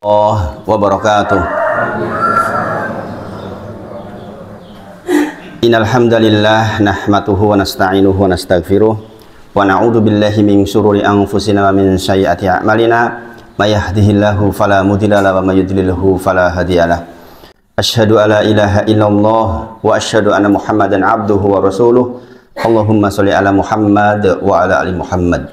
wabarakatuh. Innal hamdalillah nahmaduhu wa nasta'inuhu wa nastaghfiruh wa na'udzu billahi min syururi anfusina wa min sayyiati a'malina may yahdihillahu fala mudilla lahu wa may yudlilhu fala hadiyalah. Asyhadu alla ilaha illallah wa asyhadu anna Muhammadan abduhu wa rasuluh. Allahumma sholli ala Muhammad wa ala ali Muhammad.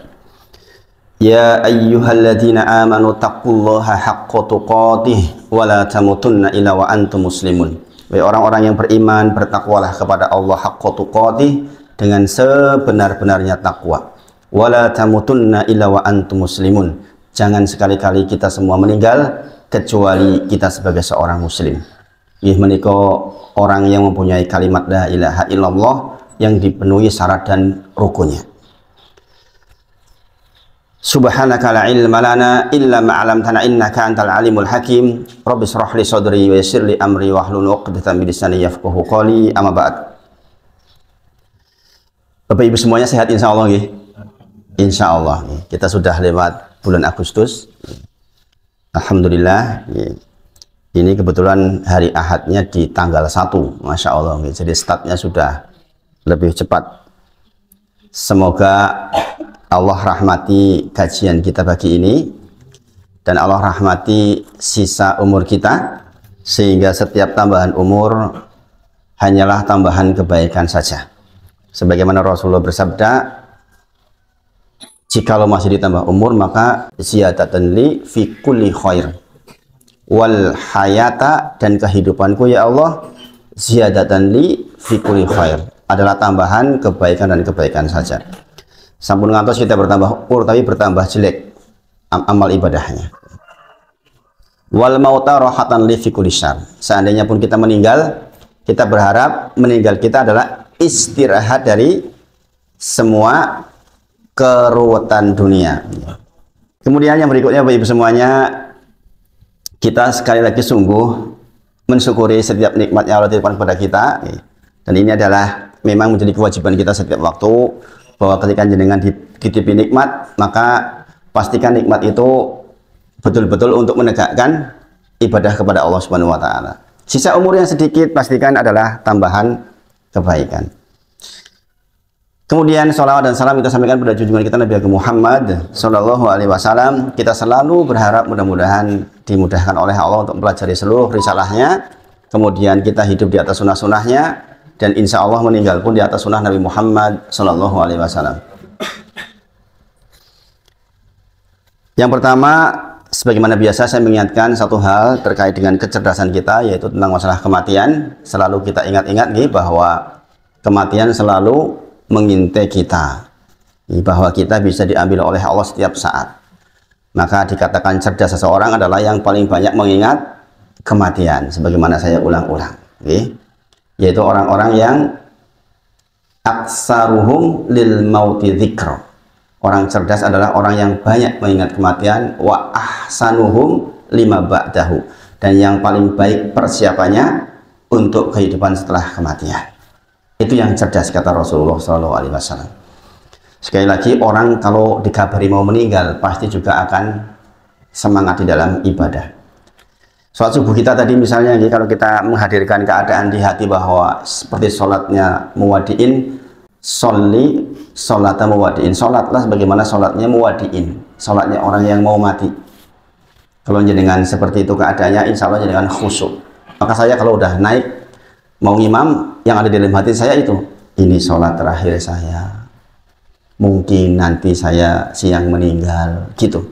Ya ayyuhalladzina amanu taqullaha haqqa tuqatih wa la tamutunna illa wa antum muslimun. Wahai orang-orang yang beriman, bertakwalah kepada Allah haqqa tuqatih, dengan sebenar-benarnya takwa. Wa la tamutunna illa wa antum muslimun. Jangan sekali-kali kita semua meninggal kecuali kita sebagai seorang muslim. Ini menika orang yang mempunyai kalimat la ilaha illallah yang dipenuhi syarat dan rukunnya. Subhanaka la ilma lana illa ma 'allamtana innaka antal alimul hakim. Rabbi shrah li sadri wa yassir li amri wahlul 'uqdatam min lisani yafqahu qawli. Amma ba'd. Bapak Ibu semuanya sehat insyaallah nggih. Insyaallah. Kita sudah lewat bulan Agustus. Alhamdulillah. Ini kebetulan hari Ahadnya di tanggal 1. Masya Allah. Jadi startnya sudah lebih cepat. Semoga Allah rahmati kajian kita pagi ini dan Allah rahmati sisa umur kita, sehingga setiap tambahan umur hanyalah tambahan kebaikan saja. Sebagaimana Rasulullah bersabda, jikalau masih ditambah umur maka ziyadatan li fi kulli khair wal hayata, dan kehidupanku ya Allah ziyadatan li fi kulli khair, adalah tambahan kebaikan dan kebaikan saja. Sampun ngantos kita bertambah umur tapi bertambah jelek amal ibadahnya. Wal mauta rahatan li fi kulli syarr. Seandainya pun kita meninggal, kita berharap meninggal kita adalah istirahat dari semua keruwetan dunia. Kemudian yang berikutnya Bapak Ibu semuanya, kita sekali lagi sungguh mensyukuri setiap nikmat yang Allah titipkan kepada kita, dan ini adalah memang menjadi kewajiban kita setiap waktu, bahwa ketika jenengan dititipi nikmat, maka pastikan nikmat itu betul-betul untuk menegakkan ibadah kepada Allah Subhanahu wa taala. Sisa umur yang sedikit pastikan adalah tambahan kebaikan. Kemudian salawat dan salam kita sampaikan pada junjungan kita Nabi Agung Muhammad sallallahu alaihi wasallam. Kita selalu berharap mudah-mudahan dimudahkan oleh Allah untuk mempelajari seluruh risalahnya, kemudian kita hidup di atas sunnah-sunnahnya, dan insya Allah meninggal pun di atas sunnah Nabi Muhammad sallallahu alaihi wasallam. Yang pertama, sebagaimana biasa saya mengingatkan satu hal terkait dengan kecerdasan kita, yaitu tentang masalah kematian. Selalu kita ingat-ingat bahwa kematian selalu mengintai kita, bahwa kita bisa diambil oleh Allah setiap saat. Maka dikatakan cerdas seseorang adalah yang paling banyak mengingat kematian, sebagaimana saya ulang-ulang, yaitu orang-orang yang aksaruhum lil mauti dzikra. Orang cerdas adalah orang yang banyak mengingat kematian. Wa ahsanuhum lima ba'dahu, dan yang paling baik persiapannya untuk kehidupan setelah kematian. Itu yang cerdas, kata Rasulullah SAW. Sekali lagi, orang kalau dikabari mau meninggal pasti juga akan semangat di dalam ibadah. Sholat subuh kita tadi misalnya, kalau kita menghadirkan keadaan di hati bahwa seperti sholatnya muwadiin, sholli sholata muwadiin, sholatlah sebagaimana sholatnya muwadiin, sholatnya orang yang mau mati. Kalau jenengan seperti itu keadaannya, insya Allah jenengan khusyuk. Maka saya kalau udah naik mau ngimam, yang ada di dalam hati saya itu, ini sholat terakhir saya, mungkin nanti saya siang meninggal, gitu.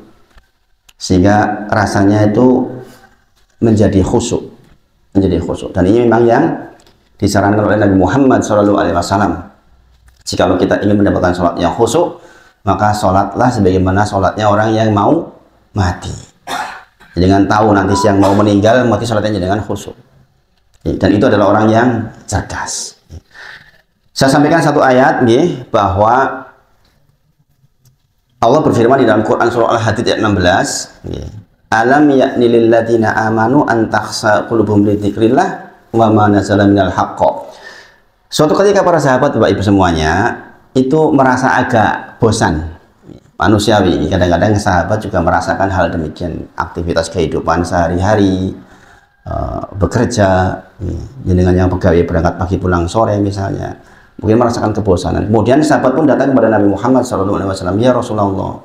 Sehingga rasanya itu menjadi khusyuk, dan ini memang yang disarankan oleh Nabi Muhammad SAW. Jikalau kita ingin mendapatkan sholat yang khusyuk, maka sholatlah sebagaimana sholatnya orang yang mau mati. Jangan tahu nanti siang mau meninggal, mati sholatnya dengan khusyuk. Dan itu adalah orang yang cerdas. Saya sampaikan satu ayat bahwa Allah berfirman di dalam Quran surah Al-Hadid ayat 16, alam ya'ni lil ladzina amanu an takhsha qulubuhum li dzikrillah wa ma nazala minal haqq. Suatu ketika para sahabat Bapak Ibu semuanya itu merasa agak bosan. manusiawi. Kadang-kadang sahabat juga merasakan hal demikian, aktivitas kehidupan sehari-hari, bekerja, dengan yang pegawai berangkat pagi pulang sore misalnya, mungkin merasakan kebosanan. Kemudian sahabat pun datang kepada Nabi Muhammad SAW, ya Rasulullah,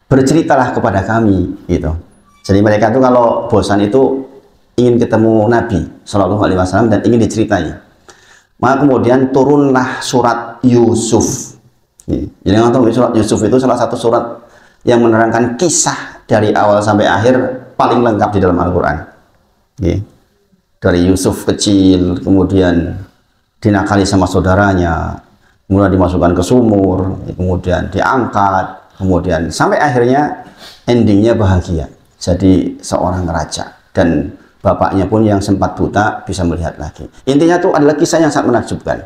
berceritalah kepada kami, gitu. Jadi mereka itu kalau bosan itu ingin ketemu Nabi SAW dan ingin diceritai. Maka kemudian turunlah surat Yusuf. Jadi surat Yusuf itu salah satu surat yang menerangkan kisah dari awal sampai akhir paling lengkap di dalam Al-Quran. Dari Yusuf kecil, kemudian dinakali sama saudaranya, kemudian dimasukkan ke sumur, kemudian diangkat, kemudian sampai akhirnya endingnya bahagia, jadi seorang raja, dan bapaknya pun yang sempat buta bisa melihat lagi. Intinya itu adalah kisah yang sangat menakjubkan.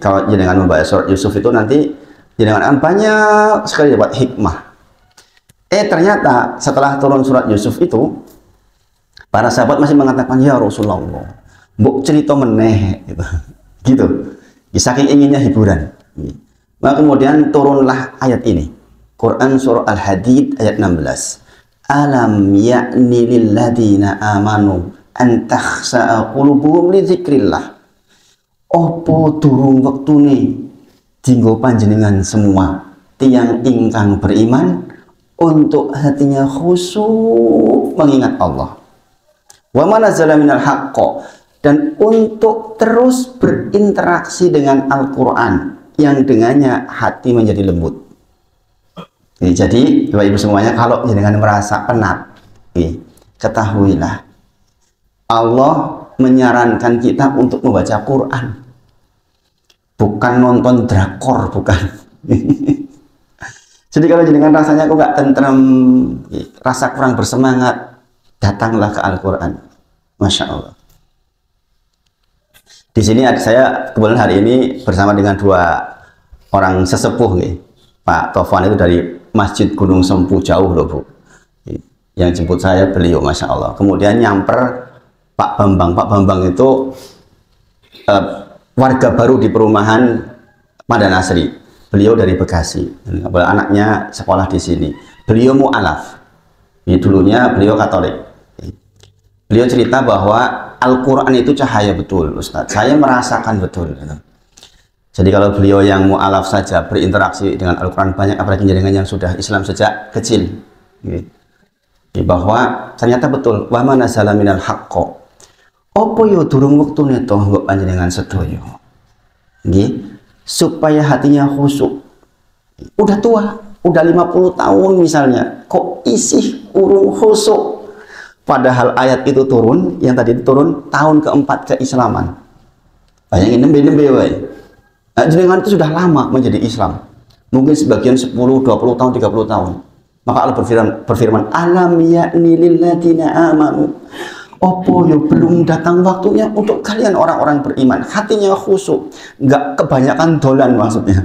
Kalau jenengan membaca surat Yusuf itu nanti jenengan akan banyak sekali dapat hikmah. Ternyata setelah turun surat Yusuf itu, para sahabat masih mengatakan, ya Rasulullah, mbok cerita meneh, gitu. Saking inginnya hiburan. Maka kemudian turunlah ayat ini, Quran surah Al-Hadid ayat 16. Alam ya'ni lilladina amanu an takhsa'a qulubuhum li dzikrillah. Opo durung wektune dinggo panjenengan semua tiang ingkang beriman untuk hatinya khusyuk mengingat Allah. Wa manazala minal haqq, dan untuk terus berinteraksi dengan Al-Qur'an yang dengannya hati menjadi lembut. Jadi Bapak Ibu semuanya, kalau jenengan merasa penat, ketahuilah Allah menyarankan kita untuk membaca Quran, bukan nonton drakor, bukan. Jadi kalau jenengan rasanya kok nggak tentrem, rasa kurang bersemangat, datanglah ke Al-Quran. Masya Allah. Di sini saya kebetulan hari ini bersama dengan dua orang sesepuh, Pak Tovan itu dari Masjid Gunung Sempu, jauh loh Bu. Yang jemput saya beliau, Masya Allah. Kemudian nyamper Pak Bambang. Pak Bambang itu warga baru di perumahan Madanasri. Beliau dari Bekasi. Anaknya sekolah di sini. Beliau mu'alaf. Dulunya beliau Katolik. Beliau cerita bahwa Al-Quran itu cahaya betul, Ustadz. Saya merasakan betul. Jadi kalau beliau yang mu'alaf saja berinteraksi dengan Al-Quran banyak, apalagi dengan yang sudah Islam sejak kecil. Bahwa ternyata betul, wa manazala minal haqqo. Apa yo durung wektune toh mbok panjenengan sedaya. Supaya hatinya khusyuk. Udah tua, udah 50 tahun misalnya, kok isih urung khusyuk. Padahal ayat itu turun, yang tadi turun tahun keempat keislaman. Bayangin nembe-nembe wae. Jenengan itu sudah lama menjadi Islam, mungkin sebagian 10, 20 tahun, 30 tahun. Maka Allah berfirman, alam ya'ni lilladina amanu. Opo yo belum datang waktunya untuk kalian orang-orang beriman, hatinya khusyuk, nggak kebanyakan dolan maksudnya.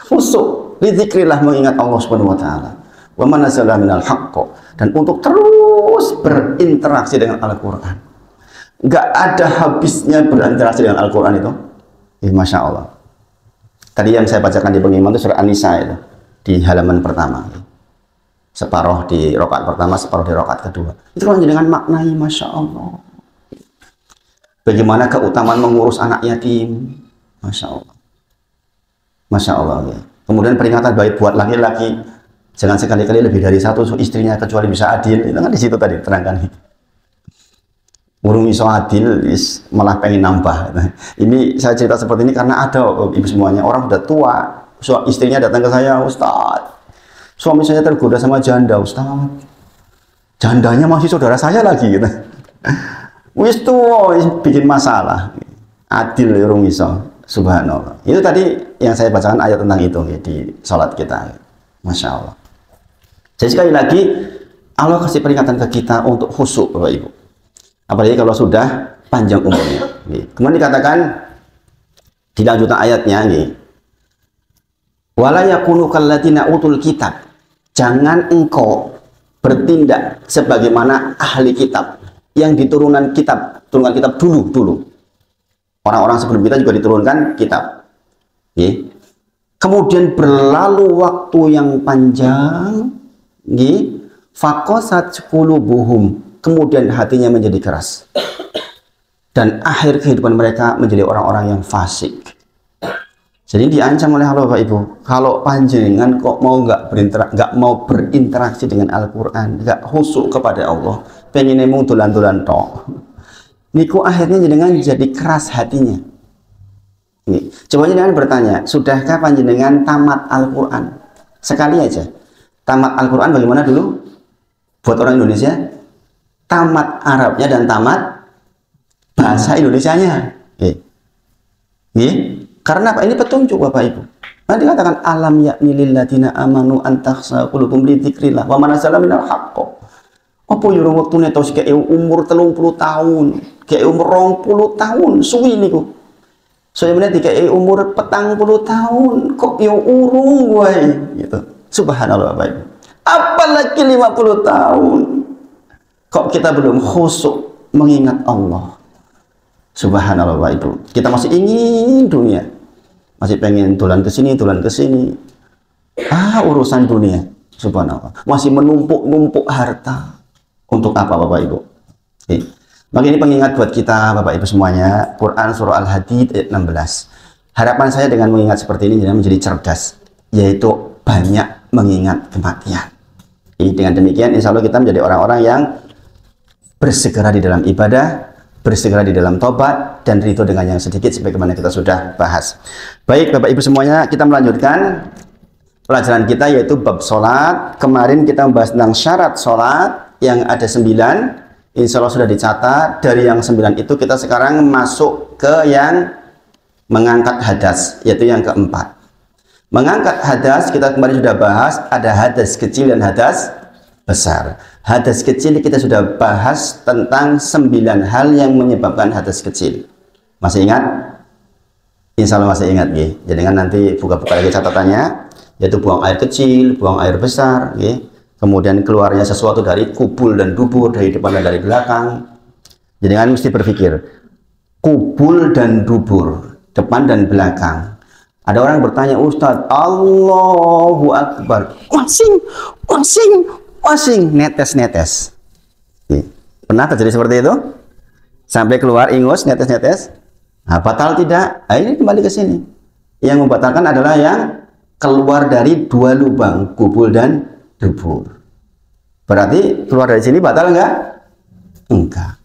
Khusyuk, lidzikrillah, mengingat Allah Subhanahu wa taala. Wa manazala minal haqq, dan untuk terus berinteraksi dengan Al-Qur'an. Nggak ada habisnya berinteraksi dengan Al-Qur'an itu. Masya Allah. Tadi yang saya bacakan di pengiriman itu surah An-Nisa itu, di halaman pertama. Separuh di rakaat pertama, separuh di rakaat kedua. Itu kan dengan maknai, Masya Allah. Bagaimana keutamaan mengurus anak yatim. Masya Allah. Masya Allah. Ya. Kemudian peringatan baik buat laki-laki. Jangan sekali-kali lebih dari satu istrinya kecuali bisa adil. Itu kan di situ tadi terangkan. Urung iso adil, malah pengen nambah. Ini saya cerita seperti ini karena ada ibu semuanya, orang udah tua, istrinya datang ke saya, Ustadz, suami saya tergoda sama janda, Ustadz, jandanya masih saudara saya lagi, gitu. Wis tua, bikin masalah. Adil urung iso, subhanallah. Itu tadi yang saya bacakan ayat tentang itu di sholat kita, Masya Allah. Jadi sekali lagi Allah kasih peringatan ke kita untuk khusyuk, Bapak Ibu. Apalagi kalau sudah panjang umurnya. Kemudian dikatakan di lanjutan ayatnya, wala yakunu kallatina utul kitab, jangan engkau bertindak sebagaimana ahli kitab yang turunkan kitab dulu. Orang-orang sebelum kita juga diturunkan kitab. Kemudian berlalu waktu yang panjang, nggih, faqasat qulubuhum, kemudian hatinya menjadi keras. Dan akhir kehidupan mereka menjadi orang-orang yang fasik. Jadi diancam oleh Allah Bapak Ibu, kalau panjenengan kok mau nggak mau berinteraksi dengan Al-Qur'an, nggak khusyuk kepada Allah, pengen mung dolan-dolan tok. Niku akhirnya jenengan jadi keras hatinya. Coba jenengan bertanya, sudahkah panjenengan tamat Al-Quran? Sekali aja. Tamat Al-Quran bagaimana dulu? Buat orang Indonesia, tamat Arabnya dan tamat bahasa Indonesianya. Karena apa? Ini petunjuk Bapak Ibu. Nanti katakan alam yakni lilladzina amanu an takhsha qulubuhum li dzikrillah wa man nazala minal haqq. Apa yo wektune tos kayak umur 30 tahun, kayak umur 20 tahun, suwi niku. Saya melihat kayak umur 40 tahun kok yo urung wae gitu. Subhanallah Bapak Ibu. Apalagi 50 tahun. Kok kita belum khusyuk mengingat Allah. Subhanallah Bapak Ibu. Kita masih ingin dunia. Masih pengen tulan ke sini, tulan ke sini. Urusan dunia. Subhanallah. Masih menumpuk-numpuk harta. Untuk apa Bapak Ibu? Maka ini pengingat buat kita Bapak Ibu semuanya. Quran surah Al-Hadid ayat 16. Harapan saya dengan mengingat seperti ini menjadi cerdas, yaitu banyak mengingat kematian. Dengan demikian insya Allah kita menjadi orang-orang yang bersegera di dalam ibadah, bersegera di dalam tobat, dan ridho dengan yang sedikit sebagaimana kita sudah bahas. Baik Bapak Ibu semuanya, kita melanjutkan pelajaran kita yaitu bab sholat. Kemarin kita membahas tentang syarat sholat yang ada 9. Insya Allah sudah dicatat. Dari yang 9 itu kita sekarang masuk ke yang mengangkat hadas, yaitu yang keempat. Mengangkat hadas kita kemarin sudah bahas, ada hadas kecil dan hadas besar. Hadas kecil kita sudah bahas tentang 9 hal yang menyebabkan hadas kecil. Masih ingat? Insya Allah masih ingat. Jadi kan nanti buka-buka lagi catatannya, yaitu buang air kecil, buang air besar, kemudian keluarnya sesuatu dari kubul dan dubur, dari depan dan dari belakang. Jadi kan mesti berpikir, kubul dan dubur, depan dan belakang. Ada orang bertanya, Ustadz, Allahu Akbar, wasing, netes. Pernah terjadi seperti itu? Sampai keluar ingus, netes. Nah, batal tidak? Nah, ini kembali ke sini. Yang membatalkan adalah yang keluar dari 2 lubang, kubul dan dubur. Berarti keluar dari sini batal enggak? Enggak.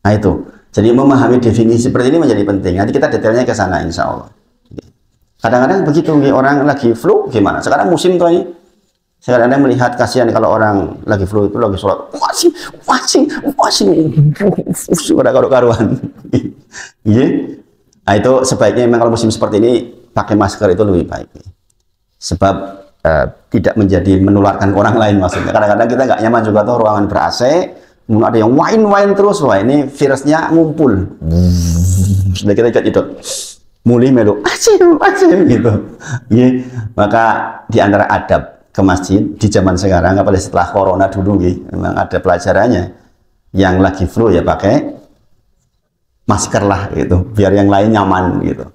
Nah itu. Jadi memahami definisi seperti ini menjadi penting. Nanti kita detailnya ke sana insya Allah. Kadang-kadang begitu orang lagi flu gimana? Sekarang musim tuh ini. Sekarang melihat kasihan kalau orang lagi flu itu lagi sholat wasing sudah karu-karuan. Nah itu sebaiknya memang kalau musim seperti ini pakai masker itu lebih baik. Sebab tidak menjadi menularkan ke orang lain maksudnya. Kadang-kadang kita nggak nyaman juga tuh ruangan ber-AC, kemudian ada yang wine terus, wah ini virusnya ngumpul. Sudah kita ikut mulih melu, asim gitu. Maka di antara adab ke masjid di zaman sekarang, apalagi setelah corona dulu, memang ada pelajarannya. Yang lagi flu ya pakai masker lah gitu, biar yang lain nyaman gitu.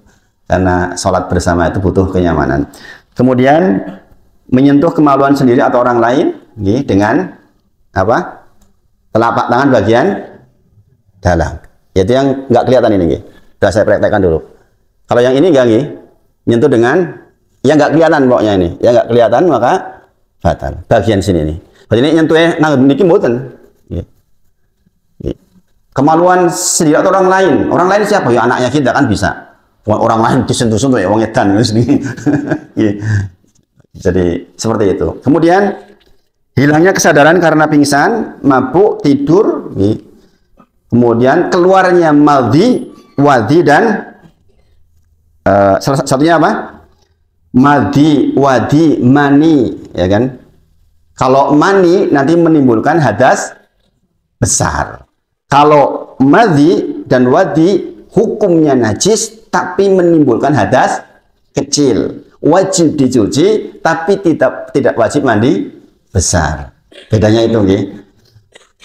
Karena sholat bersama itu butuh kenyamanan. Kemudian menyentuh kemaluan sendiri atau orang lain dengan apa? Telapak tangan bagian dalam. Yaitu yang nggak kelihatan ini. Sudah saya praktekkan dulu. Kalau yang ini enggak nyentuh dengan yang nggak kelihatan pokoknya ini. Yang nggak kelihatan maka batal. Bagian sini nih. Berarti ini nyentuhnya niki mboten. Kemaluan sendiri atau orang lain. Orang lain siapa? Ya anaknya kita kan bisa. Orang lain disentuh-sentuh ya wong edan sini. Jadi seperti itu. Kemudian hilangnya kesadaran karena pingsan, mabuk, tidur. Kemudian keluarnya madhi, wadhi dan salah satunya apa? Madhi, wadhi, mani, ya kan? Kalau mani nanti menimbulkan hadas besar. Kalau madhi dan wadhi hukumnya najis tapi menimbulkan hadas kecil. Wajib dicuci tapi tidak wajib mandi besar. Bedanya itu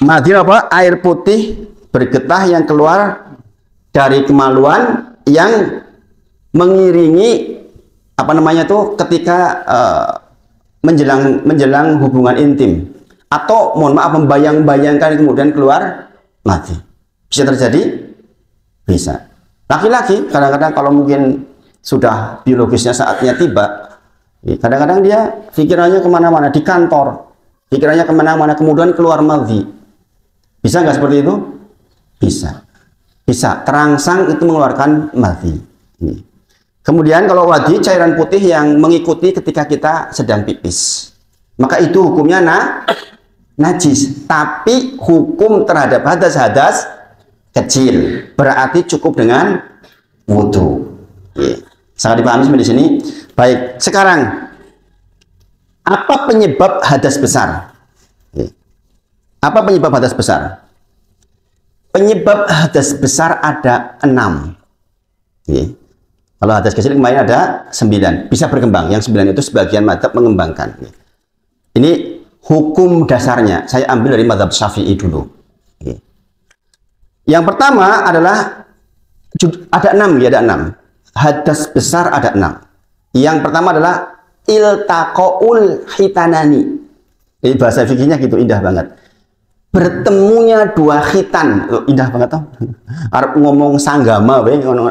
Madhi apa? Air putih bergetah yang keluar dari kemaluan yang mengiringi apa namanya tuh ketika menjelang hubungan intim, atau mohon maaf membayang-bayangkan kemudian keluar mati. Bisa terjadi? Bisa. Laki-laki kadang-kadang kalau mungkin sudah biologisnya saatnya tiba, kadang-kadang dia pikirannya kemana-mana, di kantor pikirannya kemana-mana, kemudian keluar madhi. Bisa nggak seperti itu? Bisa. Bisa. Terangsang itu mengeluarkan madhi. Kemudian kalau wadi, cairan putih yang mengikuti ketika kita sedang pipis, maka itu hukumnya najis. Tapi hukum terhadap hadas kecil, berarti cukup dengan wudhu. Sangat dipahami di sini. Baik, sekarang apa penyebab hadas besar? Apa penyebab hadas besar? Penyebab hadas besar ada 6. Kalau hadas kecil kemarin ada 9, bisa berkembang. Yang 9 itu sebagian mazhab mengembangkan. Ini hukum dasarnya, saya ambil dari mazhab Syafi'i dulu. Yang pertama adalah ada 6, ya, ada 6. Hadas besar ada 6. Yang pertama adalah iltaqaul hitanani. Ini bahasa fikihnya gitu, indah banget. Bertemunya 2 khitan. Indah banget toh. Arab ngomong sanggama,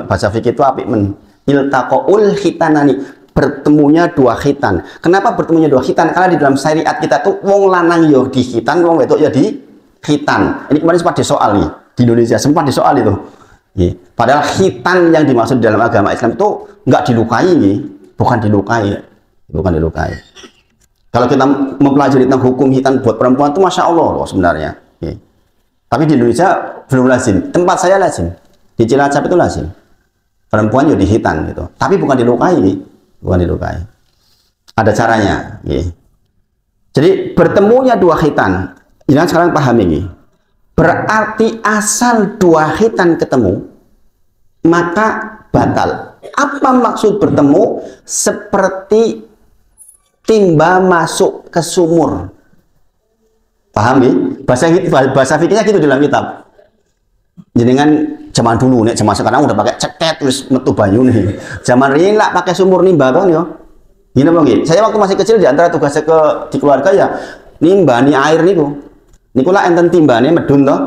bahasa fikih itu apik men. Iltaqaul hitanani, bertemunya 2 khitan. Kenapa bertemunya 2 khitan? Karena di dalam syariat kita tuh wong lanang yo di khitan, wong wedok ya di khitan. Ini kemarin sempat disoal nih di Indonesia, sempat disoal itu. Padahal khitan yang dimaksud dalam agama Islam itu nggak dilukai nih, bukan dilukai. Kalau kita mempelajari tentang hukum khitan buat perempuan itu masya Allah loh sebenarnya. Tapi di Indonesia belum lazim. Tempat saya lazim, di Cilacap itu lazim. Perempuan juga dihitan gitu, tapi bukan dilukai, Ada caranya. Jadi bertemunya 2 khitan, jangan sekarang paham ini. Berarti asal 2 khitan ketemu, maka batal. Apa maksud bertemu? Seperti timba masuk ke sumur. Paham ya? Bahasa fikihnya gitu dalam kitab. Jadi kan zaman dulu nih, zaman sekarang udah pakai ceket terus metu banyu nih. Zaman ini lah pakai sumur nimba kan ya. Gini bang, saya waktu masih kecil di antara tugasnya di keluarga ya nimba nih air niku. Nikulah enten timbane medun toh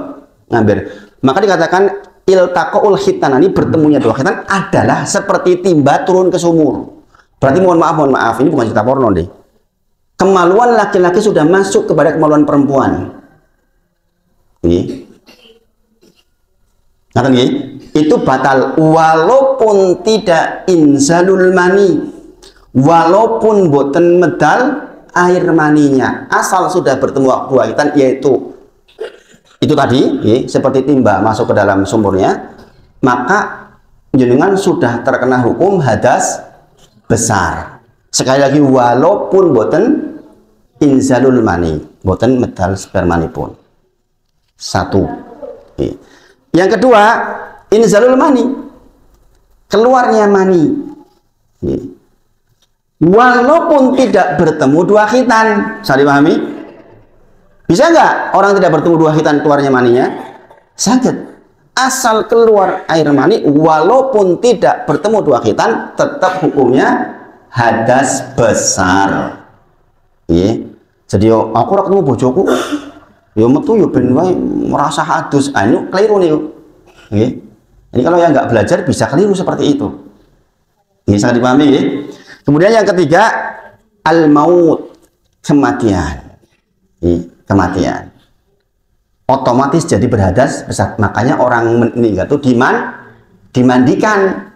ngambil. Maka dikatakan iltaqaul khitanani, bertemunya 2 khitan adalah seperti timba turun ke sumur. Berarti mohon maaf, ini bukan cerita porno deh. Kemaluan laki-laki sudah masuk kepada kemaluan perempuan. Itu batal walaupun tidak inzalul mani, walaupun boten medal air maninya, asal sudah bertemu 2 khitan, yaitu itu tadi seperti timba masuk ke dalam sumurnya, maka jenengan sudah terkena hukum hadas besar. Sekali lagi, walaupun boten inzalul mani, boten medal spermani pun. 1. Yang kedua, inzalul mani, keluarnya mani. Walaupun tidak bertemu 2 khitan, bisa dipahami? Bisa nggak orang tidak bertemu 2 khitan keluarnya maninya? Sakit. Asal keluar air mani, walaupun tidak bertemu 2 khitan, tetap hukumnya hadas besar. Jadi aku ora ketemu bojoku, yo metu yo ben wae merasa hadus, anu keliru nih. Ini kalau yang nggak belajar bisa keliru seperti itu. Ini sangat dipahami ya. Kemudian yang ketiga, al-maut, kematian. Kematian. Otomatis jadi berhadas besar. Makanya orang meninggal itu dimandikan.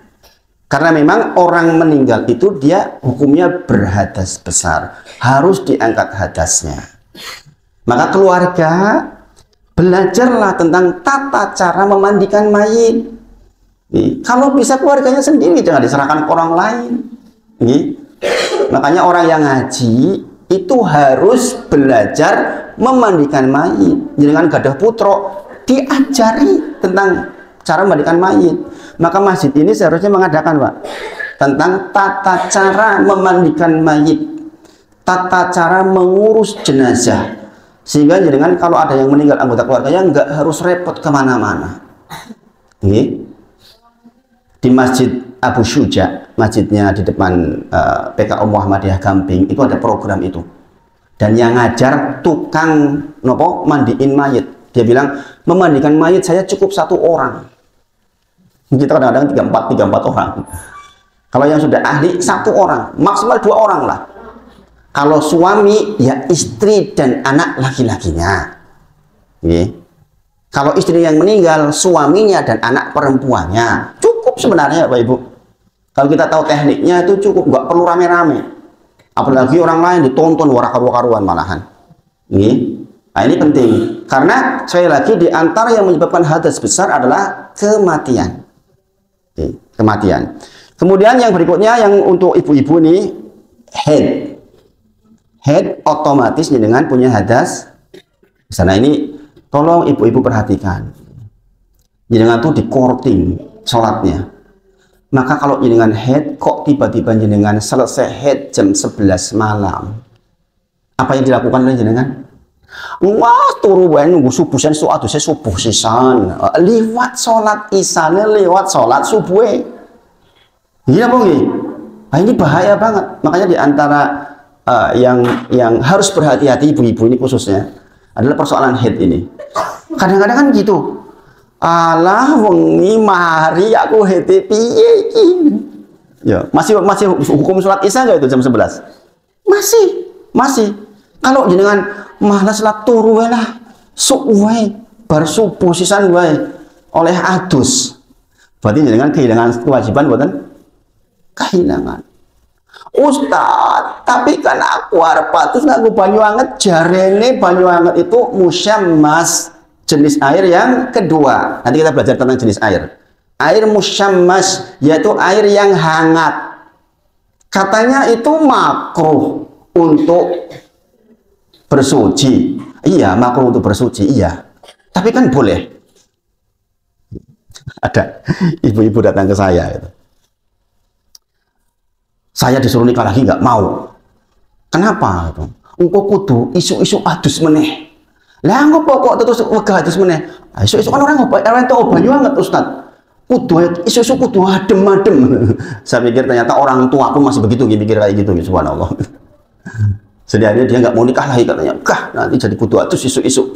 Karena memang orang meninggal itu dia hukumnya berhadas besar. Harus diangkat hadasnya. Maka keluarga belajarlah tentang tata cara memandikan mayit. Kalau bisa keluarganya sendiri, jangan diserahkan ke orang lain. Makanya orang yang ngaji itu harus belajar memandikan mayit. Jangan gadah putro diajari tentang cara memandikan mayit. Maka masjid ini seharusnya mengadakan Pak tentang tata cara memandikan mayit, tata cara mengurus jenazah, sehingga jangan kalau ada yang meninggal anggota keluarganya nggak harus repot kemana-mana. Di Masjid Abu Syuja masjidnya di depan PKU Muhammadiyah Gamping itu ada program itu. Dan yang ngajar tukang nopo mandiin mayit. Dia bilang memandikan mayit saya cukup 1 orang. Kita kadang-kadang 3-4 orang. Kalau yang sudah ahli 1 orang, maksimal 2 orang lah. Kalau suami ya istri dan anak laki-lakinya. Kalau istri yang meninggal, suaminya dan anak perempuannya. Cukup sebenarnya Bapak Ibu. Kalau kita tahu tekniknya itu cukup, nggak perlu rame-rame. Apalagi orang lain ditonton warak-karuan malahan. Nah, ini penting. Karena sekali lagi di antara yang menyebabkan hadas besar adalah kematian. Kematian. Kemudian yang berikutnya yang untuk ibu-ibu nih, head otomatis dengan punya hadas. Sana ini tolong ibu-ibu perhatikan. Jenengan tuh di courting sholatnya. Maka kalau jenengan head kok tiba-tiba jenengan selesai head jam 11 malam. Apa yang dilakukan oleh jenengan? Wah, turu wae nunggu subuh sen subuh sisan. Liwat sholat isane, lewat sholat subuh. Iya apa nggih? Nah, ini bahaya banget. Makanya di antara yang harus berhati-hati ibu-ibu ini khususnya adalah persoalan head ini. Kadang-kadang kan gitu. Alah wengi mari aku head piye iki? Ya, masih hukum sholat Isya enggak itu jam 11? Masih. Kalau jenengan malas lah turu wae lah. Sok wae bar subuh sisan wae oleh adus. Berarti jenengan kehilangan kewajiban mboten? Kehilangan. Ustaz, tapi kan aku arep patus nganggo banyu anget, jarene banyu anget itu musyammas, jenis air yang kedua. Nanti kita belajar tentang jenis air. Air musyammas yaitu air yang hangat. Katanya itu makruh untuk bersuci. Iya, makruh untuk bersuci, iya. Tapi kan boleh. Ada ibu-ibu datang ke saya gitu. Saya disuruh nikah lagi nggak mau. Kenapa? Engkau kudu isu-isu adus meneh. Lah engkau pokok terus wegah adus meneh. Isu-isu kan orang tahu banyu anget Ustaz. Kudu isu-isu kudu adem-adem. Saya pikir ternyata orang tua pun masih begitu, mikir kayak gitu, subhanallah. Sedianya dia nggak mau nikah lagi katanya. Nanti jadi kudu adus isu-isu.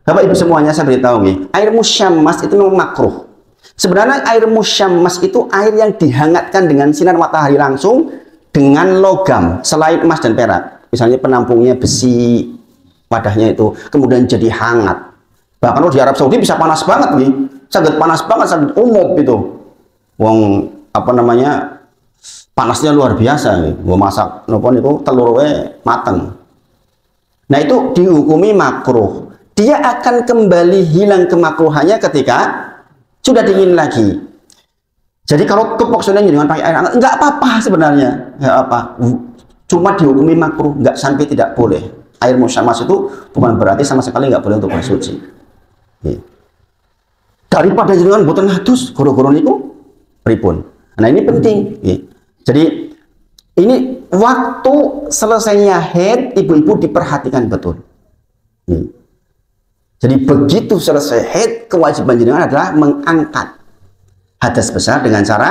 Bapak Ibu semuanya saya beritahu nih, air musyammas itu memang makruh. Sebenarnya air musyammas itu air yang dihangatkan dengan sinar matahari langsung dengan logam selain emas dan perak. Misalnya penampungnya besi, wadahnya itu kemudian jadi hangat. Bahkan di Arab Saudi bisa panas banget nih, sangat panas banget, sangat umum itu. Wong apa namanya panasnya luar biasa nih. Gua masak nopo niku telurnya mateng. Nah itu dihukumi makruh. Dia akan kembali hilang kemakruhannya ketika sudah dingin lagi. Jadi kalau kepoksonan dengan pakai air hangat nggak apa-apa sebenarnya, nggak apa. Cuma dihukumi makruh, nggak sampai tidak boleh. Air musyammas itu bukan berarti sama sekali nggak boleh untuk bersuci. Daripada jenengan boten hadus, goro-goro niku pripun. Nah ini penting. Jadi ini waktu selesainya haid, ibu-ibu diperhatikan betul. Jadi begitu selesai haid, kewajiban jenengan adalah mengangkat hadas besar dengan cara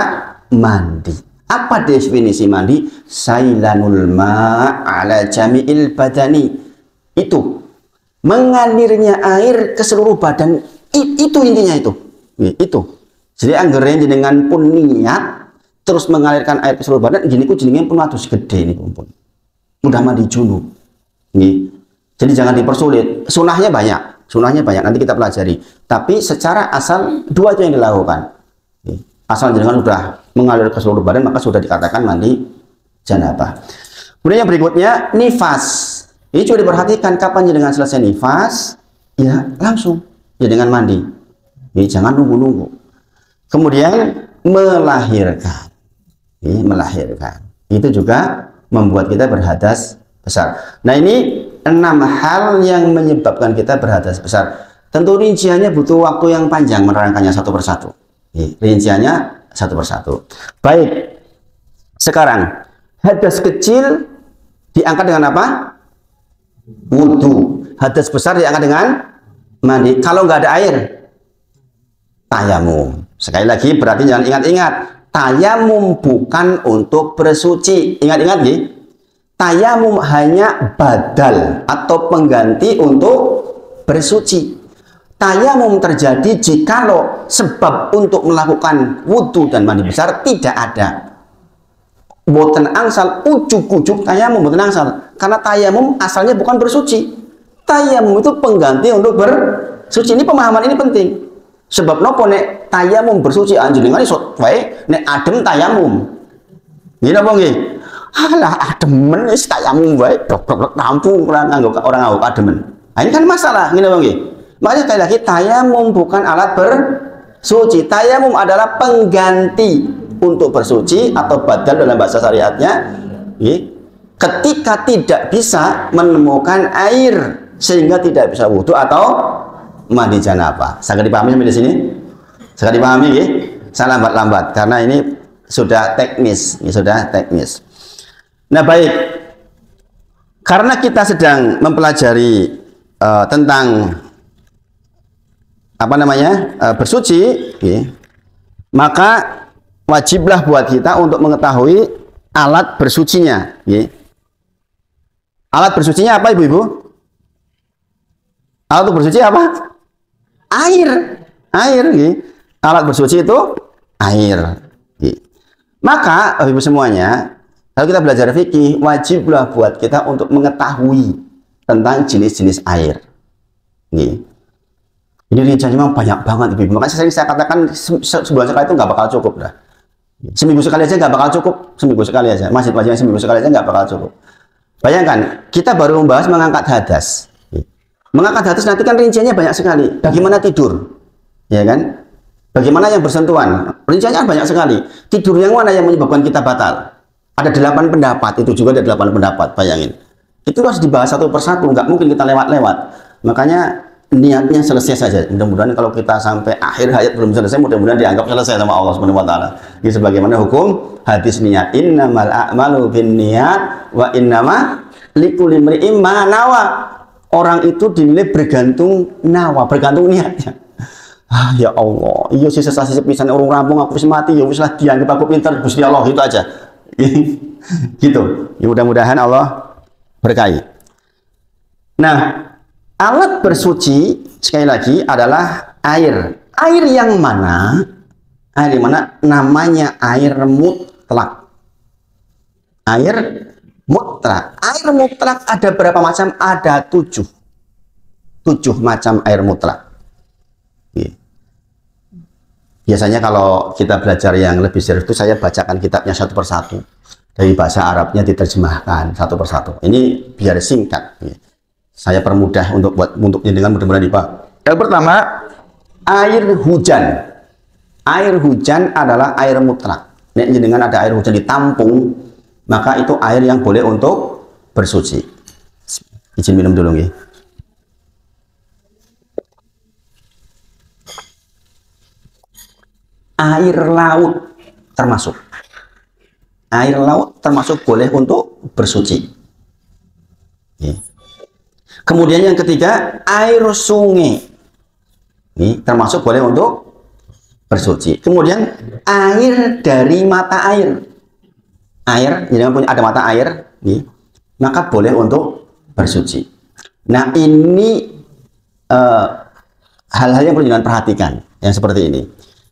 mandi. Apa definisi mandi? Sailanul ma'ala jami'il badani. Itu mengalirnya air ke seluruh badan. Itu intinya itu. Itu. Jadi anggaran jenengan pun niat terus mengalirkan air ke seluruh badan, gini ku jenengan pun atus gede ini pun. Mudah mandi junub. Jadi jangan dipersulit. Sunahnya banyak. Nanti kita pelajari. Tapi secara asal dua itu yang dilakukan. Asal jenengan sudah mengalir ke seluruh badan maka sudah dikatakan mandi janabah. Kemudian yang berikutnya nifas. Ini juga diperhatikan kapan jenengan selesai nifas, ya langsung jenengan mandi. Jangan nunggu-nunggu. Kemudian melahirkan. Melahirkan. Itu juga membuat kita berhadas besar. Nah ini 6 hal yang menyebabkan kita berhadas besar. Tentu rinciannya butuh waktu yang panjang menerangkannya satu persatu. Rinciannya satu persatu. Baik. Sekarang hadas kecil diangkat dengan apa? Wudu. Hadas besar diangkat dengan mandi. Kalau nggak ada air, tayamum. Sekali lagi berarti jangan ingat-ingat tayamum bukan untuk bersuci. Ingat-ingat nih, tayamum hanya badal atau pengganti untuk bersuci. Tayamum terjadi jikalau sebab untuk melakukan wudhu dan mandi besar tidak ada. Boten angsal ujuk-ujuk tayamum boten angsal, karena tayamum asalnya bukan bersuci. Tayamum itu pengganti untuk bersuci. Ini pemahaman ini penting. Sebab nopo nek tayamum bersuci anjenengan iso wae nek adem tayamum. Nggih napa nggih? Alah ademen wis tayamum wae blok-blok rampung orang anggap ademen. Nah, ini kan masalah, nggih napa nggih? Makanya sekali lagi tayamum bukan alat bersuci. Tayamum adalah pengganti untuk bersuci atau badal dalam bahasa syariatnya. Nggih. Ketika tidak bisa menemukan air sehingga tidak bisa wudhu atau mandi janabah. Sangat dipahami sampai di sini? Sangat dipahami ya? Saya lambat-lambat karena ini sudah teknis, ini sudah teknis. Nah, baik. Karena kita sedang mempelajari tentang apa namanya? Bersuci, ya, maka wajiblah buat kita untuk mengetahui alat bersucinya, ya. Alat bersucinya apa, Ibu-ibu? Alat untuk bersuci apa? Air. Air. Gitu. Alat bersuci itu air. Gitu. Maka, Ibu semuanya, kalau kita belajar fikih, wajiblah buat kita untuk mengetahui tentang jenis-jenis air. Gitu. Ini rinciannya memang banyak banget, Ibu. Makanya saya katakan sebulan sekali itu nggak bakal cukup. Dah. Seminggu sekali aja nggak bakal cukup. Seminggu sekali aja. Masjid seminggu sekali aja nggak bakal cukup. Bayangkan, kita baru membahas mengangkat hadas. Mengangkat hadas nanti kan rinciannya banyak sekali. Bagaimana tidur, ya kan? Bagaimana yang bersentuhan? Rinciannya banyak sekali. Tidur yang mana yang menyebabkan kita batal? Ada 8 pendapat. Itu juga ada 8 pendapat. Bayangin. Itu harus dibahas satu persatu. Nggak mungkin kita lewat-lewat. Makanya niatnya selesai saja. Mudah-mudahan kalau kita sampai akhir hayat belum selesai, mudah-mudahan dianggap selesai sama Allah Subhanahu wa taala. Ini sebagaimana hukum hadis niat, innamal a'malu binniyat wa innama likulli imri'in ma nawa. Orang itu dinilai bergantung nawa, bergantung niatnya. Ah ya Allah, iya sih sesasi sepisan orang rampung aku wis mati ya wis lah dianggap aku pintar Gusti Allah, itu aja. Gitu. Ya mudah-mudahan Allah berkahi. Nah, alat bersuci sekali lagi adalah air. Air yang mana? Air yang mana? Namanya air mutlak. Air mutlak. Air mutlak ada berapa macam? Ada 7. 7 macam air mutlak. Biasanya kalau kita belajar yang lebih serius itu saya bacakan kitabnya satu persatu. Dari bahasa Arabnya diterjemahkan satu persatu. Ini biar singkat. Saya permudah untuk dengan mudah-mudahan dipahami. Yang pertama, air hujan. Air hujan adalah air mutlak. Nek jenengan ada air hujan ditampung, maka itu air yang boleh untuk bersuci. Izin minum dulu nggih. Air laut termasuk. Air laut termasuk boleh untuk bersuci. Kemudian yang ketiga, air sungai. Ini termasuk boleh untuk bersuci. Kemudian air dari mata air. Air, jadi punya ada mata air, nih, maka boleh untuk bersuci. Nah, ini hal-hal yang perlu jangan perhatikan, yang seperti ini.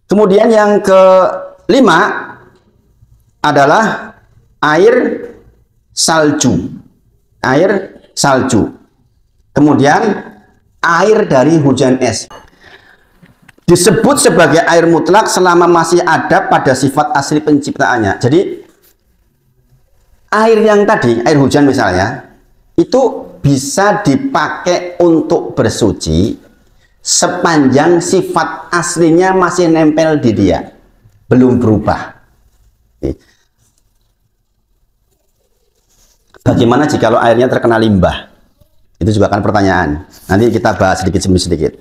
Kemudian yang kelima adalah air salju. Air salju. Kemudian air dari hujan es. Disebut sebagai air mutlak selama masih ada pada sifat asli penciptaannya. Jadi air yang tadi, air hujan misalnya, itu bisa dipakai untuk bersuci sepanjang sifat aslinya masih nempel di dia, belum berubah. Bagaimana jika airnya terkena limbah? Itu juga kan pertanyaan. Nanti kita bahas sedikit demi sedikit.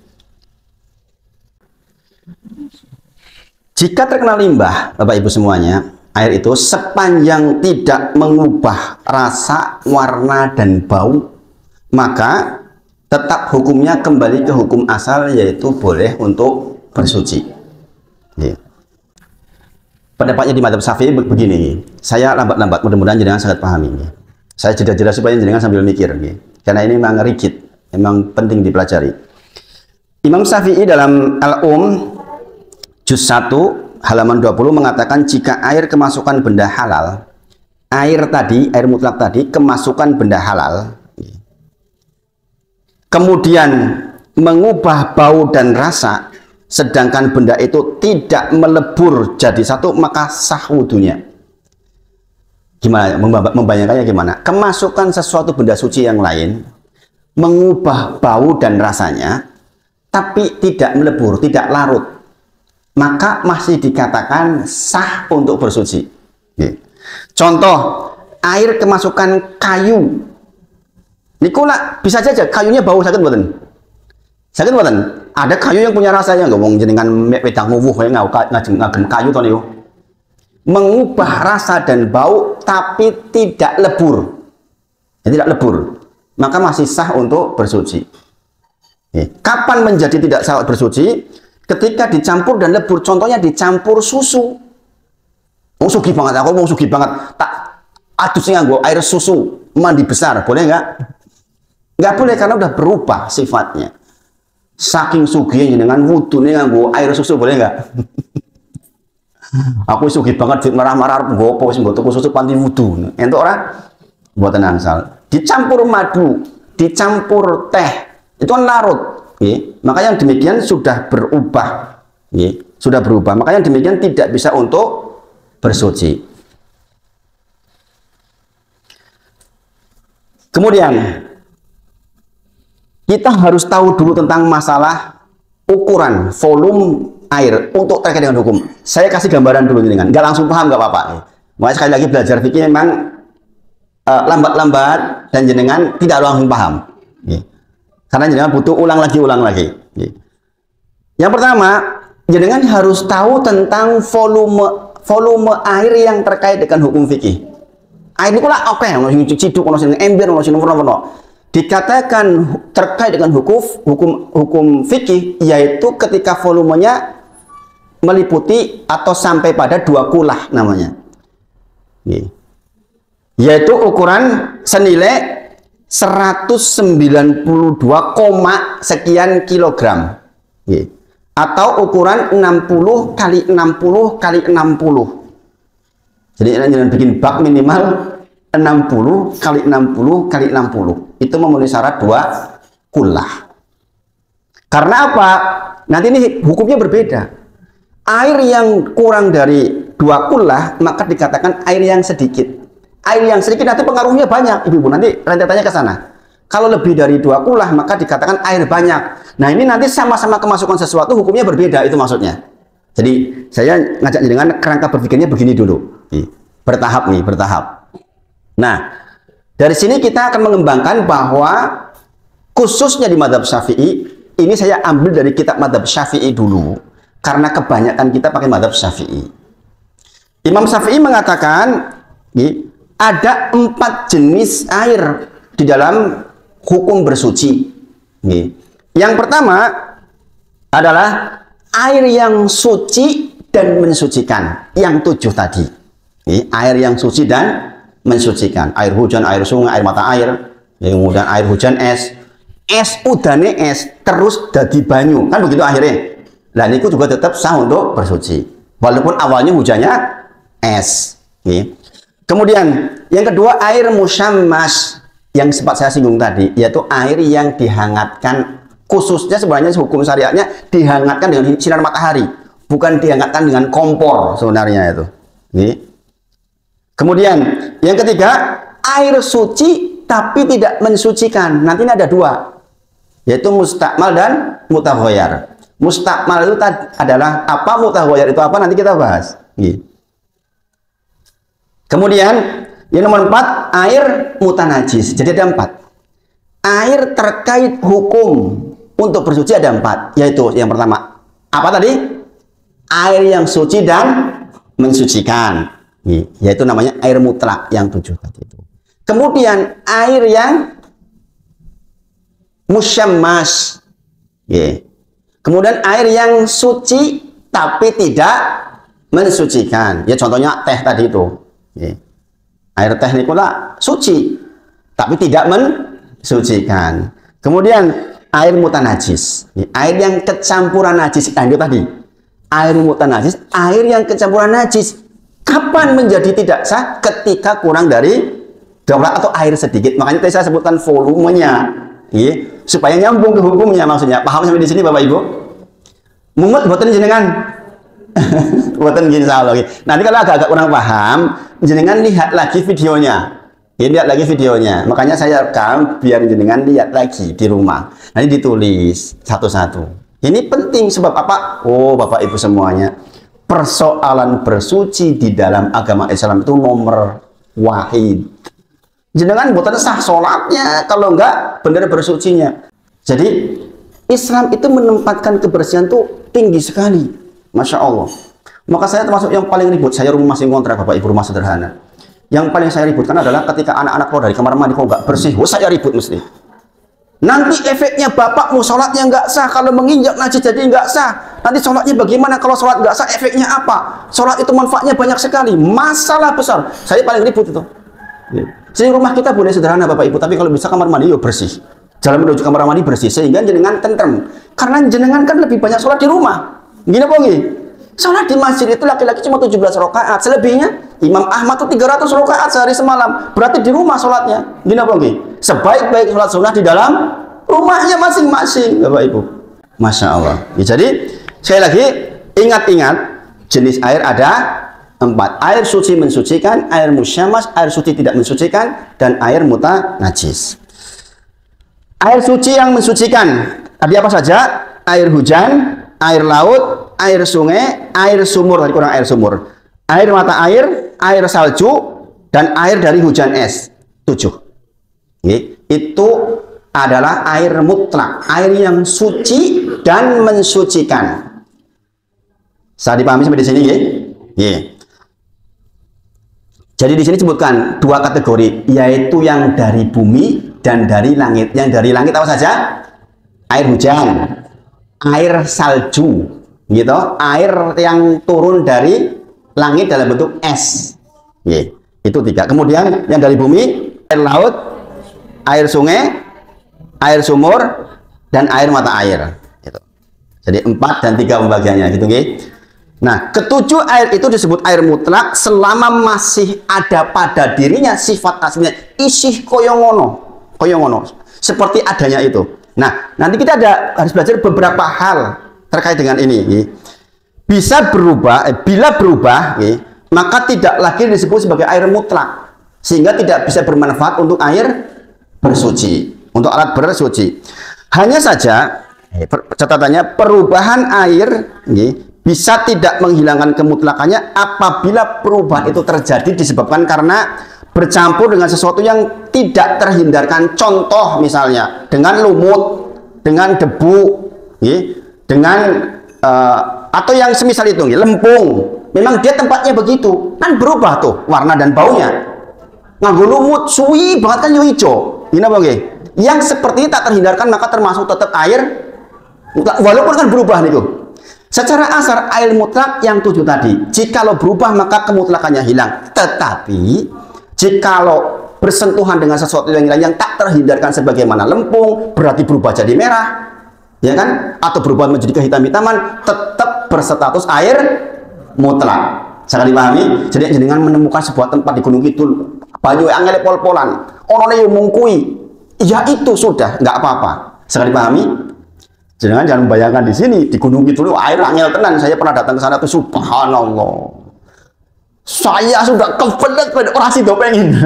Jika terkena limbah, Bapak Ibu semuanya, air itu sepanjang tidak mengubah rasa, warna, dan bau, maka tetap hukumnya kembali ke hukum asal, yaitu boleh untuk bersuci. Pendapatnya di madzhab Syafi'i begini. Saya lambat-lambat, mudah-mudahan jenengan sangat pahami. Saya jeda-jeda supaya jenengan sambil mikir. Karena ini memang rigid, memang penting dipelajari. Imam Syafi'i dalam Juz 1 halaman 20 mengatakan jika air kemasukan benda halal, air mutlak tadi kemasukan benda halal, kemudian mengubah bau dan rasa, sedangkan benda itu tidak melebur jadi satu, maka sah wudunya. Gimana? Membayangkannya gimana? Kemasukan sesuatu benda suci yang lain, mengubah bau dan rasanya, tapi tidak melebur, tidak larut, maka masih dikatakan sah untuk bersuci. Contoh, air kemasukan kayu. Nikola bisa saja kayunya bau, sakit mboten? Sakit mboten? Ada kayu yang punya rasanya, nggak ngomong jenengan wedang wuwuh ya ngagem kayu to niku. Mengubah rasa dan bau tapi tidak lebur. Ya, tidak lebur. Maka masih sah untuk bersuci. Kapan menjadi tidak sah bersuci? Ketika dicampur dan lebur. Contohnya dicampur susu. Mau sugi banget, aku mau sugi banget. Tak adusnya nganggo air susu, mandi besar, boleh nggak? Nggak boleh karena udah berubah sifatnya. Saking sugihnya dengan wudhunya nganggo air susu, boleh nggak? Aku sugi banget, marah-marah, gopo sih, buat susu panti wudhu. Entuk orang buat tenang sal. Dicampur madu, dicampur teh. Itu kan larut, maka yang demikian sudah berubah, sudah berubah. Maka yang demikian tidak bisa untuk bersuci. Kemudian kita harus tahu dulu tentang masalah ukuran volume air untuk terkait dengan hukum. Saya kasih gambaran dulu dengan, nggak langsung paham nggak apa-apa. Makanya sekali lagi belajar fikih memang lambat-lambat dan jenengan tidak langsung paham. Karena jenengan butuh ulang lagi. Yang pertama, jenengan harus tahu tentang volume air yang terkait dengan hukum fikih. Air ini kula oke, ono sing ciduk, ono sing ember, ono sing ono. Dikatakan terkait dengan hukum fikih yaitu ketika volumenya meliputi atau sampai pada 2 kulah namanya. Yaitu ukuran senilai 192, sekian kilogram, atau ukuran 60 kali 60 kali 60. Jadi jangan bikin bak minimal 60 kali 60 kali 60. Itu memenuhi syarat 2 kulah. Karena apa? Nanti ini hukumnya berbeda. Air yang kurang dari 2 kulah maka dikatakan air yang sedikit. Air yang sedikit nanti pengaruhnya banyak, ibu-ibu, nanti rentetannya ke sana. Kalau lebih dari 2 kulah maka dikatakan air banyak. Nah ini nanti sama-sama kemasukan sesuatu hukumnya berbeda, itu maksudnya. Jadi saya ngajak dengan kerangka berpikirnya begini dulu, bertahap nih, bertahap. Nah dari sini kita akan mengembangkan bahwa khususnya di madzhab Syafi'i, ini saya ambil dari kitab madzhab Syafi'i dulu karena kebanyakan kita pakai madzhab Syafi'i. Imam Syafi'i mengatakan ada 4 jenis air di dalam hukum bersuci. Yang pertama adalah air yang suci dan mensucikan. Yang 7 tadi. Air yang suci dan mensucikan. Air hujan, air sungai, air mata air. Kemudian air hujan es. Es udane es terus jadi banyu. Kan begitu akhirnya. Dan itu juga tetap sah untuk bersuci. Walaupun awalnya hujannya es. Kemudian yang kedua air musyammas yang sempat saya singgung tadi, yaitu air yang dihangatkan, khususnya sebenarnya hukum syariatnya dihangatkan dengan sinar matahari, bukan dihangatkan dengan kompor sebenarnya itu. Kemudian yang ketiga air suci tapi tidak mensucikan. Nanti ini ada 2, yaitu mustakmal dan mutaghayyar. Mustakmal itu adalah apa, mutaghayyar itu apa, nanti kita bahas. Kemudian yang nomor 4 air mutanajis. Jadi ada 4 air terkait hukum untuk bersuci, ada 4, yaitu yang pertama apa tadi, air yang suci dan mensucikan, yaitu namanya air mutlak yang 7 tadi itu. Kemudian air yang musyammas, kemudian air yang suci tapi tidak mensucikan. Ya contohnya teh tadi itu. Air teh nikola suci, tapi tidak mensucikan. Kemudian air mutanajis, air yang kecampuran najis. Itu tadi. Air mutanajis, air yang kecampuran najis. Kapan menjadi tidak sah? Ketika kurang dari 12 atau air sedikit. Makanya tadi saya sebutkan volumenya, supaya nyambung ke hukumnya maksudnya. Paham sampai di sini Bapak Ibu? Mumut boten jenengan. Boten gini insyaallah. Nanti kalau agak-agak kurang paham, jenengan lihat lagi videonya. Lihat lagi videonya. Makanya saya rekam biar jenengan lihat lagi di rumah. Nanti ditulis satu-satu. Ini penting sebab apa? Oh, Bapak Ibu semuanya. Persoalan bersuci di dalam agama Islam itu nomor wahid. Jenengan boten sah sholatnya kalau enggak benar bersucinya. Jadi Islam itu menempatkan kebersihan itu tinggi sekali. Masya Allah. Maka saya termasuk yang paling ribut. Saya rumah masih ngontrak Bapak Ibu, rumah sederhana. Yang paling saya ributkan adalah ketika anak-anak keluar dari kamar mandi kok nggak bersih. Saya ribut mesti. Nanti efeknya bapakmu sholatnya nggak sah. Kalau menginjak najis jadi nggak sah. Nanti sholatnya bagaimana kalau sholat nggak sah? Efeknya apa? Sholat itu manfaatnya banyak sekali. Masalah besar. Saya paling ribut itu. Jadi rumah kita boleh sederhana Bapak Ibu, tapi kalau bisa kamar mandi yuk bersih. Jalan menuju kamar mandi bersih sehingga jenengan tentrem. Karena jenengan kan lebih banyak sholat di rumah. Gini apa nggih? Sholat di masjid itu laki-laki cuma 17 rakaat. Selebihnya Imam Ahmad itu 300 rakaat sehari semalam. Berarti di rumah sholatnya. Gini apa nggih? Sebaik-baik sholat sunnah di dalam rumahnya masing-masing, Bapak Ibu. Masya Allah. Ya, jadi sekali lagi ingat-ingat jenis air ada 4. Air suci mensucikan, air musyamas, air suci tidak mensucikan, dan air mutanajis. Air suci yang mensucikan tadi apa saja? Air hujan, air laut, air sungai, air sumur, tadi kurang air sumur, air mata air salju, dan air dari hujan es. 7. Itu adalah air mutlak, air yang suci dan mensucikan. Saya dipahami sampai di sini, Jadi di sini sebutkan 2 kategori, yaitu yang dari bumi dan dari langit. Yang dari langit apa saja? Air hujan, air salju, gitu, air yang turun dari langit dalam bentuk es, itu 3. Kemudian yang dari bumi, air laut, air sungai, air sumur, dan air mata air, gitu. Jadi 4 dan 3 pembagiannya, gitu, Nah, ketujuh air itu disebut air mutlak selama masih ada pada dirinya sifat aslinya, isih koyongono, seperti adanya itu. Nah, nanti kita harus belajar beberapa hal terkait dengan ini. Bisa berubah, bila berubah, maka tidak lagi disebut sebagai air mutlak, sehingga tidak bisa bermanfaat untuk air bersuci, untuk alat bersuci. Hanya saja, catatannya perubahan air bisa tidak menghilangkan kemutlakannya apabila perubahan itu terjadi disebabkan karena bercampur dengan sesuatu yang tidak terhindarkan. Contoh misalnya dengan lumut, dengan debu, dengan atau yang semisal itu, lempung. Memang dia tempatnya begitu, kan berubah tuh warna dan baunya. Nganggo lumut suwi banget kan yo ijo. Ini apa nggih? Yang seperti ini tak terhindarkan maka termasuk tetap air walaupun kan berubah niku. Secara asar air mutlak yang 7 tadi, jikalau berubah maka kemutlakannya hilang. Tetapi jikalau bersentuhan dengan sesuatu yang lain yang tak terhindarkan sebagaimana lempung, berarti berubah jadi merah, ya kan? Atau berubah menjadi kehitam-hitaman, tetap berstatus air mutlak. Sangat dipahami? Jadi jenengan menemukan sebuah tempat di Gunung Kidul, banyu angel pol-polan, orangnya yang mungkui, ya itu sudah nggak apa-apa. Sangat dipahami? Jangan membayangkan di sini di Gunung Kidul air angel tenan. Saya pernah datang ke sana tuh, subhanallah. Saya sudah kebelet orang sido pengen.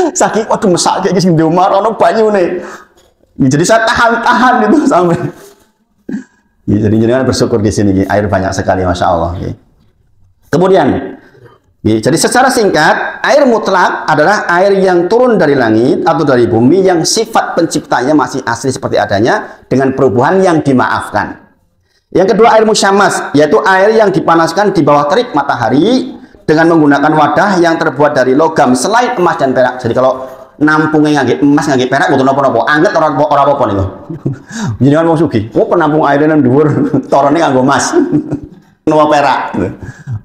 Saking waduh mesak kayak gini Indomar ono banyu nih. Jadi saya tahan itu sampai. Jadi jangan bersyukur di sini air banyak sekali, masya Allah. Kemudian, jadi secara singkat air mutlak adalah air yang turun dari langit atau dari bumi yang sifat penciptanya masih asli seperti adanya dengan perubahan yang dimaafkan. Yang kedua air musyamas, yaitu air yang dipanaskan di bawah terik matahari dengan menggunakan wadah yang terbuat dari logam selain emas dan perak. Jadi kalau nampungnya ngangge emas ngangge perak butuh napa-napa, angget ora apa-apa niku. Jenengan wong sugih, penampung airnya nang dhuwur, torone nganggo emas. Napa perak.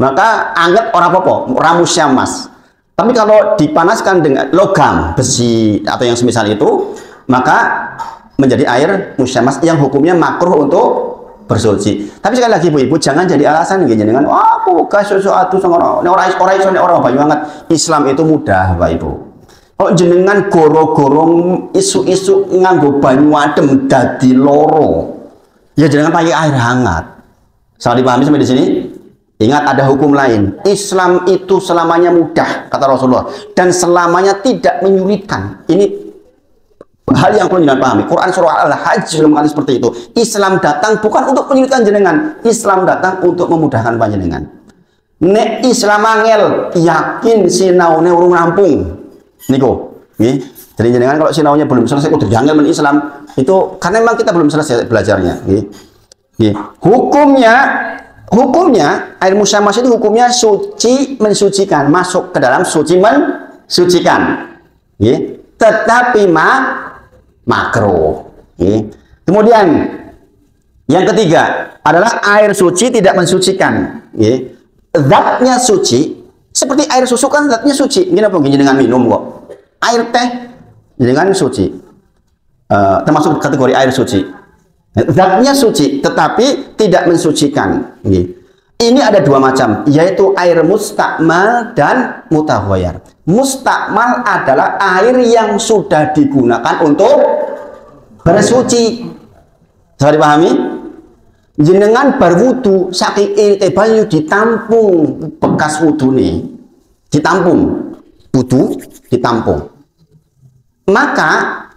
maka anggap orang apa? Ramusyamas. Tapi kalau dipanaskan dengan logam, besi atau yang semisal itu, maka menjadi air musyamas yang hukumnya makruh untuk bersuci. Tapi sekali lagi ibu-ibu, jangan jadi alasan gini dengan wah aku gak sesuatu sama orang banyak banget. Islam itu mudah, Bapak Ibu. Kalau jenengan goro-gorong isu-isu nganggo banyu adem dadi loro, ya jenengan pakai air hangat. Salah dipahami sampai di sini? Ingat ada hukum lain. Islam itu selamanya mudah, kata Rasulullah, dan selamanya tidak menyulitkan. Ini hal yang perlu dipahami. Quran surah Al-Hajj mengatakan seperti itu. Islam datang bukan untuk menyulitkan jenengan. Islam datang untuk memudahkan panjenengan. Nek Islam angel, yakin sinaune urung rampung. Niku, nggih. Jadi jenengan kalau sinaunya belum selesai udah dianggap Islam, itu karena memang kita belum selesai belajarnya, nggih. Nggih. Hukumnya air musyamas itu hukumnya suci mensucikan, masuk ke dalam suci mensucikan. Nggih. Tetapi makruh. Nggih. Kemudian yang ketiga adalah air suci tidak mensucikan. Nggih. Zatnya suci, seperti air susu kan zatnya suci. Gini apa dengan minum kok. Air teh dengan suci. Termasuk kategori air suci. Zatnya suci, tetapi tidak mensucikan. Ini ada dua macam, yaitu air mustakmal dan mutaghayyir. Mustakmal adalah air yang sudah digunakan untuk bersuci. Bisa dipahami? Jenengan berwudu saking irite banyu ditampung bekas wudu nih, ditampung wudu ditampung, maka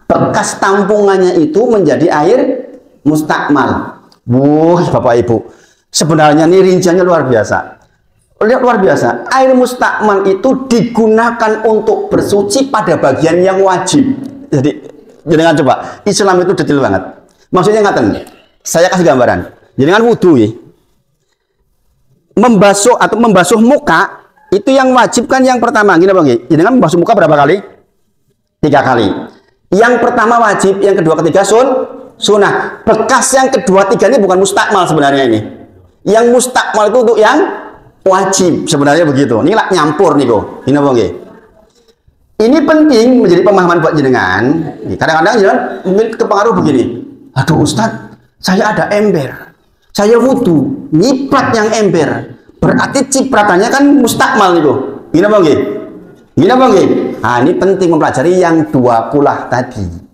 bekas tampungannya itu menjadi air mustakmal. Bapak Ibu, sebenarnya ini rinciannya luar biasa. Lihat, luar biasa. Air mustakmal itu digunakan untuk bersuci pada bagian yang wajib. Jadi jangan coba, Islam itu detail banget. Maksudnya ngaten, saya kasih gambaran. Jangan wudhu ya. Membasuh muka itu yang wajib kan yang pertama, gini Bang. Jangan membasuh muka berapa kali? 3 kali. Yang pertama wajib, yang kedua ketiga sunnah. Bekas yang kedua tiga ini bukan mustakmal sebenarnya ini. Yang mustakmal itu untuk yang wajib sebenarnya begitu. Ini lah nyampur nih kok. Ini Bang. Ini penting menjadi pemahaman buat jenengan. Kadang-kadang jangan mungkin kepengaruh begini. Aduh Ustadz, saya ada ember. Saya wudhu, nyiprat yang ember. Berarti cipratannya kan mustakmal nih kok. Gini Bang. Gini Bang. Nah, ini penting mempelajari yang dua kulah tadi.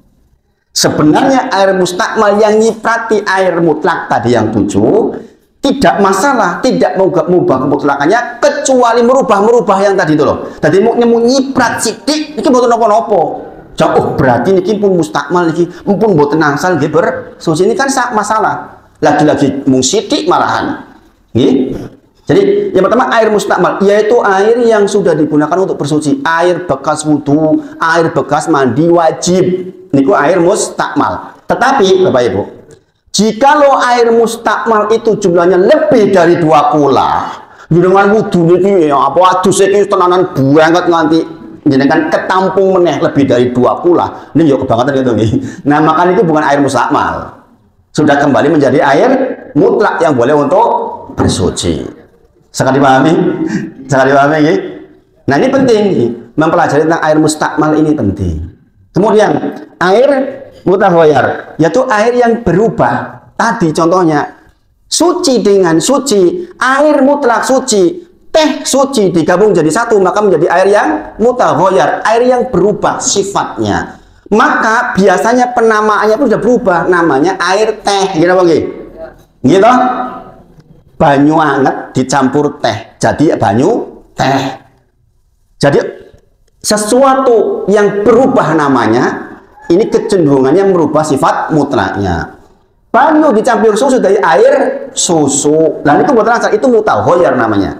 Sebenarnya air mustakmal yang nyiprati air mutlak tadi yang 7 tidak masalah, tidak mengubah kemutlakannya kecuali merubah yang tadi itu loh. Tadi mau nyiprat sidik, ini buat nopo-nopo. Oh berarti ini pun mustakmal, ini pun buat nangsal bersuci, ini kan masalah. Lagi-lagi mung sidik malahan. Jadi yang pertama air mustakmal, yaitu air yang sudah digunakan untuk bersuci, air bekas wudhu, air bekas mandi wajib, niku air mustakmal. Tetapi Bapak Ibu, jikalau air mustakmal itu jumlahnya lebih dari 2 kula, dengan wudhu niki apa adus iki tenanan banget nganti jenengan ketampung meneh lebih dari 2 kula, ini ya kebangetan gitu nggih. Nah, maka itu bukan air mustakmal. Sudah kembali menjadi air mutlak yang boleh untuk bersuci. Sekali dipahami? Sekali dipahami ya? Nah, ini penting. Mempelajari tentang air mustakmal ini penting. Kemudian, air mutaghayyir, yaitu air yang berubah. Tadi contohnya, suci dengan suci, air mutlak suci, teh suci digabung jadi satu, maka menjadi air yang mutaghayyir, air yang berubah sifatnya. Maka biasanya penamaannya pun sudah berubah, namanya air teh, gitu Bang. Gitu? Banyu hangat dicampur teh, jadi banyu teh. Jadi sesuatu yang berubah namanya, ini kecenderungannya merubah sifat mutlaknya. Banyu dicampur susu dari air susu, dan itu itu mutaghayyir namanya.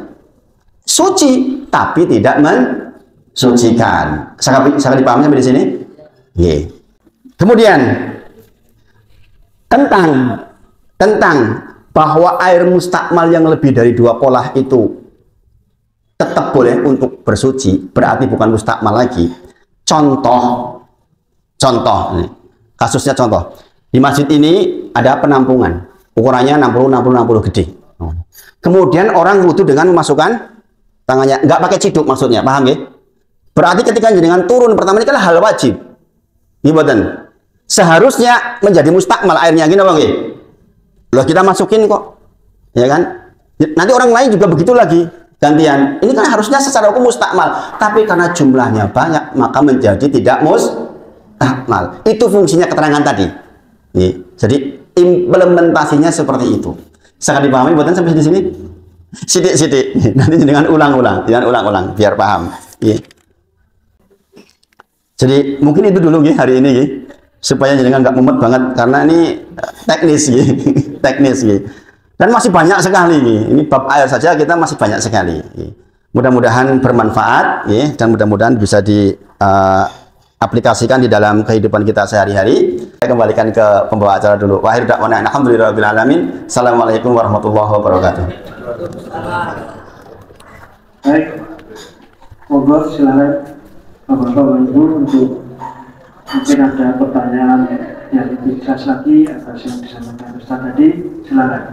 Suci, tapi tidak mensucikan. Sangat dipahami sampai di sini? Yeah. Kemudian tentang bahwa air mustakmal yang lebih dari 2 kolah itu tetap boleh untuk bersuci, berarti bukan mustakmal lagi. Contoh nih, kasusnya contoh. Di masjid ini ada penampungan, ukurannya 60 gede. Kemudian orang wudu dengan memasukkan tangannya, nggak pakai ciduk maksudnya, paham ya? Berarti ketika jenengan turun pertama ini kan hal wajib. Gimana? Seharusnya menjadi mustakmal airnya gini bang. Loh kita masukin kok, ya kan? Nanti orang lain juga begitu lagi gantian. Ini kan harusnya secara hukum mustakmal, tapi karena jumlahnya banyak maka menjadi tidak mustakmal. Itu fungsinya keterangan tadi. Jadi implementasinya seperti itu. Sangat dipahami buatan sampai di sini? Sidik-sidik. Nanti dengan ulang-ulang, biar paham. Jadi mungkin itu dulu hari ini, supaya jangan nggak mumet banget karena ini teknis, teknis. Dan masih banyak sekali. Ini bab air saja kita masih banyak sekali. Mudah-mudahan bermanfaat, dan mudah-mudahan bisa diaplikasikan di dalam kehidupan kita sehari-hari. Saya kembalikan ke pembawa acara dulu. Wa akhiru da'wana alhamdulillahirabbil alamin. Assalamualaikum warahmatullahi wabarakatuh. Baik, monggo silakan Bapak-bapak Ibu untuk mungkin ada pertanyaan yang lebih jelas lagi atas yang disampaikan Ustaz tadi, silakan.